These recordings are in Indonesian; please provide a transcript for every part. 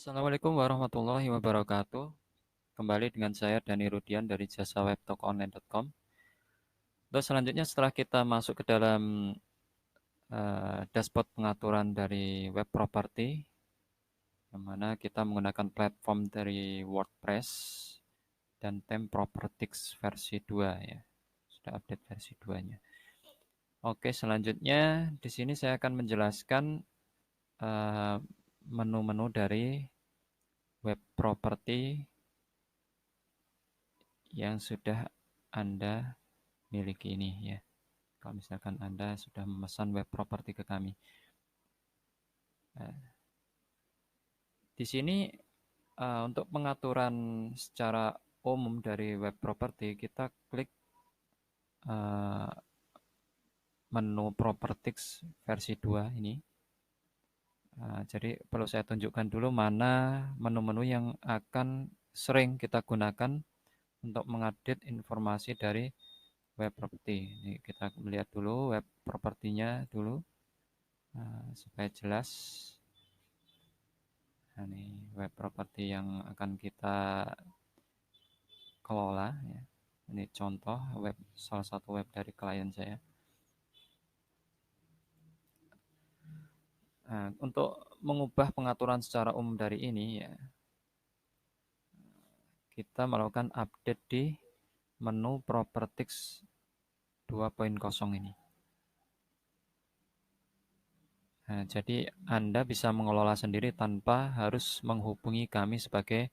Assalamualaikum warahmatullahi wabarakatuh. Kembali dengan saya Dani Rudian dari jasa web tokoonline.com. Terus selanjutnya setelah kita masuk ke dalam dashboard pengaturan dari web property, yang mana kita menggunakan platform dari WordPress dan theme Properties versi 2 ya. Sudah update versi 2-nya. Oke, selanjutnya di sini saya akan menjelaskan menu-menu dari web property yang sudah Anda miliki ini ya. Kalau misalkan Anda sudah memesan web property ke kami. Nah, di sini untuk pengaturan secara umum dari web property, kita klik menu Properties versi 2 ini. Jadi perlu saya tunjukkan dulu mana menu-menu yang akan sering kita gunakan untuk mengupdate informasi dari web property. Ini kita melihat dulu web propertinya dulu supaya jelas. Nah, ini web property yang akan kita kelola ya. Ini contoh web, salah satu web dari klien saya. Nah, untuk mengubah pengaturan secara umum dari ini ya, kita melakukan update di menu Properties 2.0 ini. Nah, jadi Anda bisa mengelola sendiri tanpa harus menghubungi kami sebagai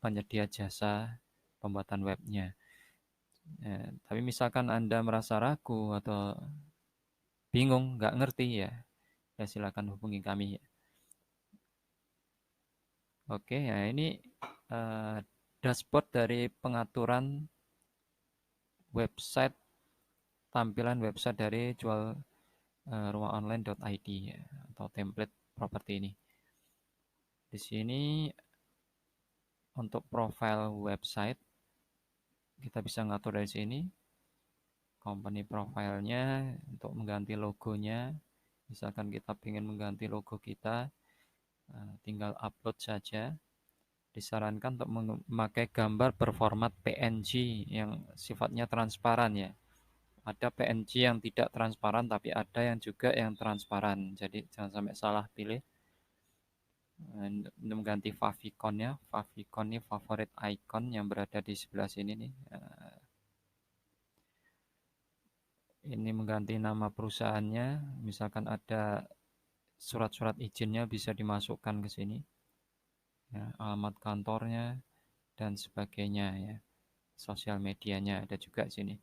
penyedia jasa pembuatan webnya. Tapi misalkan Anda merasa ragu atau bingung, nggak ngerti ya silakan hubungi kami. Oke, ya ini dashboard dari pengaturan website, tampilan website dari jual rumaonline.id ya, atau template properti ini. Di sini untuk profile website kita bisa ngatur dari sini. Company profile-nya untuk mengganti logonya. Misalkan kita ingin mengganti logo kita, tinggal upload saja. Disarankan untuk memakai gambar berformat PNG yang sifatnya transparan ya. Ada PNG yang tidak transparan tapi ada yang juga yang transparan. Jadi jangan sampai salah pilih. Untuk mengganti favicon-nya, favicon ini favorit icon yang berada di sebelah sini nih. Ini mengganti nama perusahaannya, misalkan ada surat-surat izinnya bisa dimasukkan ke sini. Ya, alamat kantornya dan sebagainya ya. Sosial medianya ada juga sini.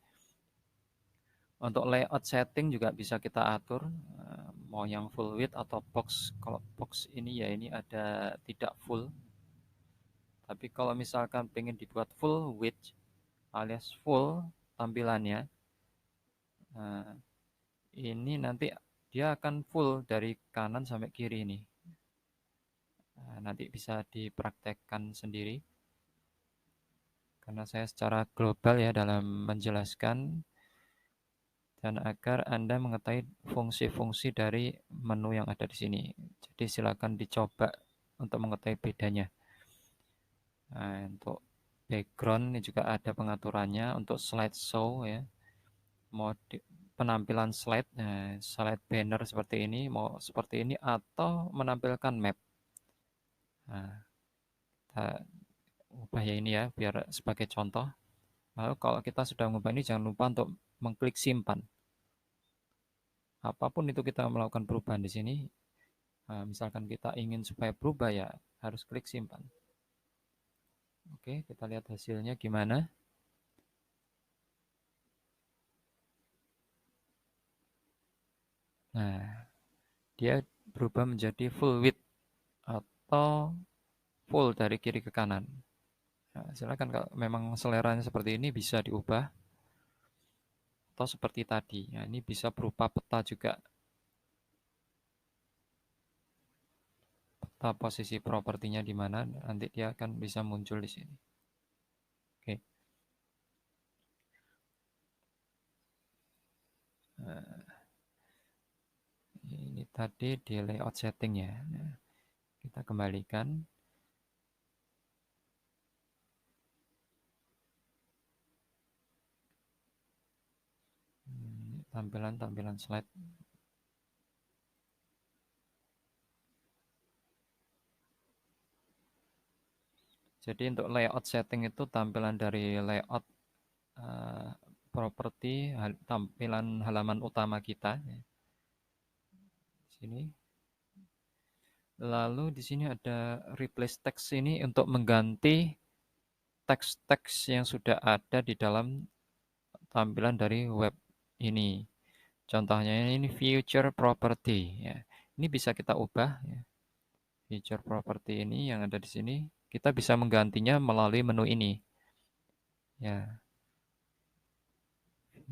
Untuk layout setting juga bisa kita atur, mau yang full width atau box. Kalau box ini ya ini ada tidak full. Tapi kalau misalkan pengen dibuat full width alias full tampilannya, ini nanti dia akan full dari kanan sampai kiri ini. Nanti bisa dipraktekkan sendiri. Karena saya secara global ya dalam menjelaskan dan agar Anda mengetahui fungsi-fungsi dari menu yang ada di sini. Jadi silakan dicoba untuk mengetahui bedanya. Nah, untuk background ini juga ada pengaturannya untuk slideshow ya. Mau penampilan slide, slide banner seperti ini, mau seperti ini atau menampilkan map. Nah, kita ubah ya ini ya biar sebagai contoh. Lalu kalau kita sudah mengubah ini jangan lupa untuk mengklik simpan. Apapun itu kita melakukan perubahan di sini, misalkan kita ingin supaya berubah ya harus klik simpan. Oke, kita lihat hasilnya gimana. Nah, dia berubah menjadi full width atau full dari kiri ke kanan. Nah, silakan kalau memang seleranya seperti ini bisa diubah atau seperti tadi. Nah, ini bisa berupa peta juga. Peta posisi propertinya di mana nanti dia akan bisa muncul di sini. Oke. Nah, ini tadi di layout setting ya. Nah, Kita kembalikan. Tampilan slide. Jadi untuk layout setting itu tampilan dari layout properti tampilan halaman utama kita. Sini. Lalu di sini ada replace text ini untuk mengganti teks-teks yang sudah ada di dalam tampilan dari web ini. Contohnya ini future property. Ya. Ini bisa kita ubah. Ya. Future property ini yang ada di sini, kita bisa menggantinya melalui menu ini. Ya.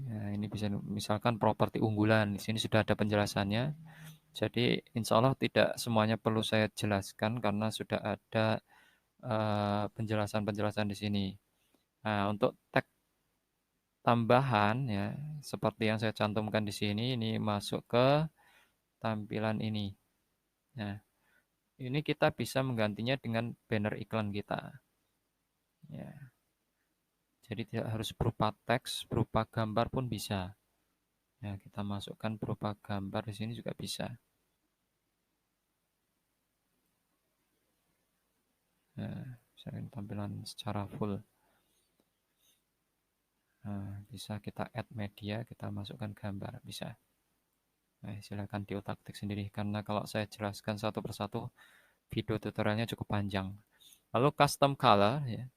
Ya, ini bisa misalkan properti unggulan. Di sini sudah ada penjelasannya. Jadi insya Allah tidak semuanya perlu saya jelaskan karena sudah ada penjelasan-penjelasan di sini. Nah, untuk tag tambahan ya, seperti yang saya cantumkan di sini, ini masuk ke tampilan ini. Nah, ini kita bisa menggantinya dengan banner iklan kita. Ya. Jadi tidak harus berupa teks, berupa gambar pun bisa. Ya, kita masukkan berupa gambar di sini juga bisa. Nah, misalkan tampilan secara full. Nah, bisa kita add media, kita masukkan gambar, bisa. Nah, silakan diotak-atik sendiri karena kalau saya jelaskan satu persatu video tutorialnya cukup panjang. Lalu custom color ya,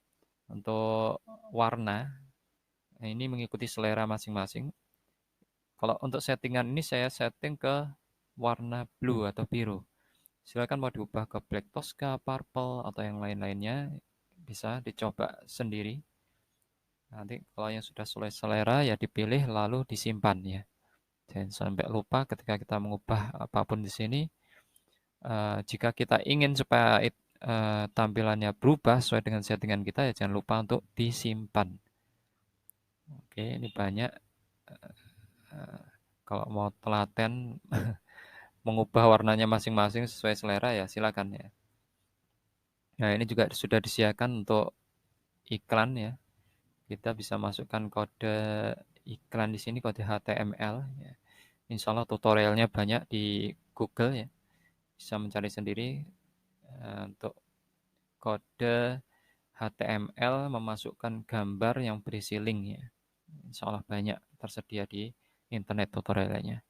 untuk warna ini mengikuti selera masing-masing. Kalau untuk settingan ini saya setting ke warna blue atau biru. Silakan mau diubah ke black Tosca, purple atau yang lain-lainnya bisa dicoba sendiri. Nanti kalau yang sudah sesuai selera ya dipilih lalu disimpan ya. Jangan sampai lupa ketika kita mengubah apapun di sini. Jika kita ingin supaya tampilannya berubah sesuai dengan settingan kita ya jangan lupa untuk disimpan. Oke, ini banyak. Kalau mau telaten mengubah warnanya masing-masing sesuai selera ya silakan ya. Nah, ini juga sudah disediakan untuk iklan ya. Kita bisa masukkan kode iklan di sini, kode HTML ya. Insya Allah tutorialnya banyak di Google ya. Bisa mencari sendiri untuk kode HTML memasukkan gambar yang berisi link ya. Insya Allah banyak tersedia di internet tutorialnya.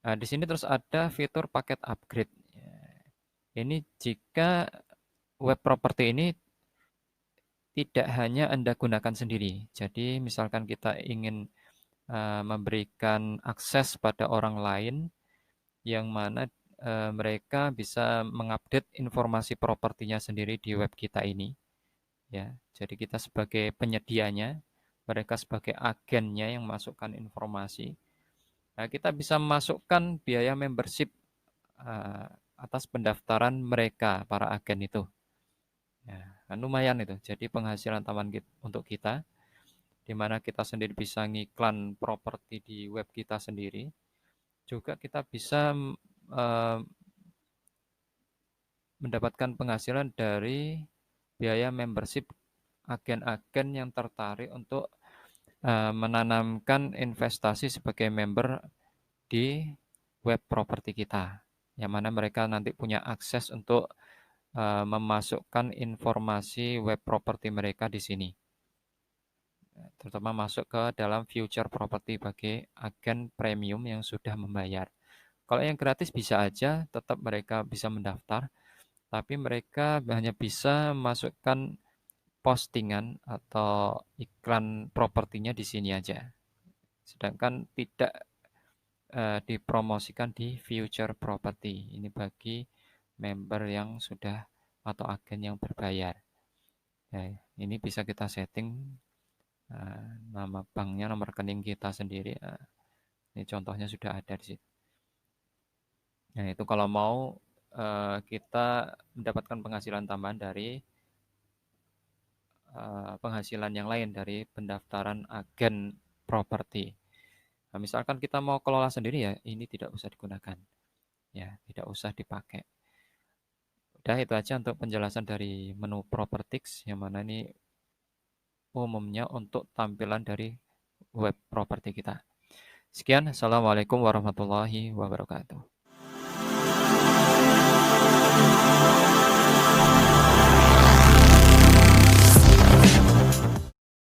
Nah, di sini terus ada fitur paket upgrade. Ini jika web property ini tidak hanya Anda gunakan sendiri. Jadi misalkan kita ingin memberikan akses pada orang lain yang mana mereka bisa mengupdate informasi propertinya sendiri di web kita ini. Ya, jadi kita sebagai penyedianya, mereka sebagai agennya yang masukkan informasi. Nah, kita bisa masukkan biaya membership atas pendaftaran mereka, para agen itu. Ya, kan lumayan itu. Jadi penghasilan tambahan untuk kita, di mana kita sendiri bisa ngiklan properti di web kita sendiri. Juga kita bisa mendapatkan penghasilan dari biaya membership agen-agen yang tertarik untuk menanamkan investasi sebagai member di web properti kita, yang mana mereka nanti punya akses untuk memasukkan informasi web properti mereka di sini, terutama masuk ke dalam future property bagi agen premium yang sudah membayar. Kalau yang gratis bisa aja, tetap mereka bisa mendaftar, tapi mereka hanya bisa masukkan postingan atau iklan propertinya di sini aja. Sedangkan tidak dipromosikan di future property. Ini bagi member yang sudah atau agen yang berbayar. Ya, ini bisa kita setting nama banknya, nomor rekening kita sendiri. Ini contohnya sudah ada di situ. Nah, itu kalau mau kita mendapatkan penghasilan tambahan dari penghasilan yang lain dari pendaftaran agen properti. Nah, misalkan kita mau kelola sendiri ya, ini tidak usah digunakan. Ya, tidak usah dipakai. Udah itu aja untuk penjelasan dari menu properties yang mana ini umumnya untuk tampilan dari web properti kita. Sekian, assalamualaikum warahmatullahi wabarakatuh.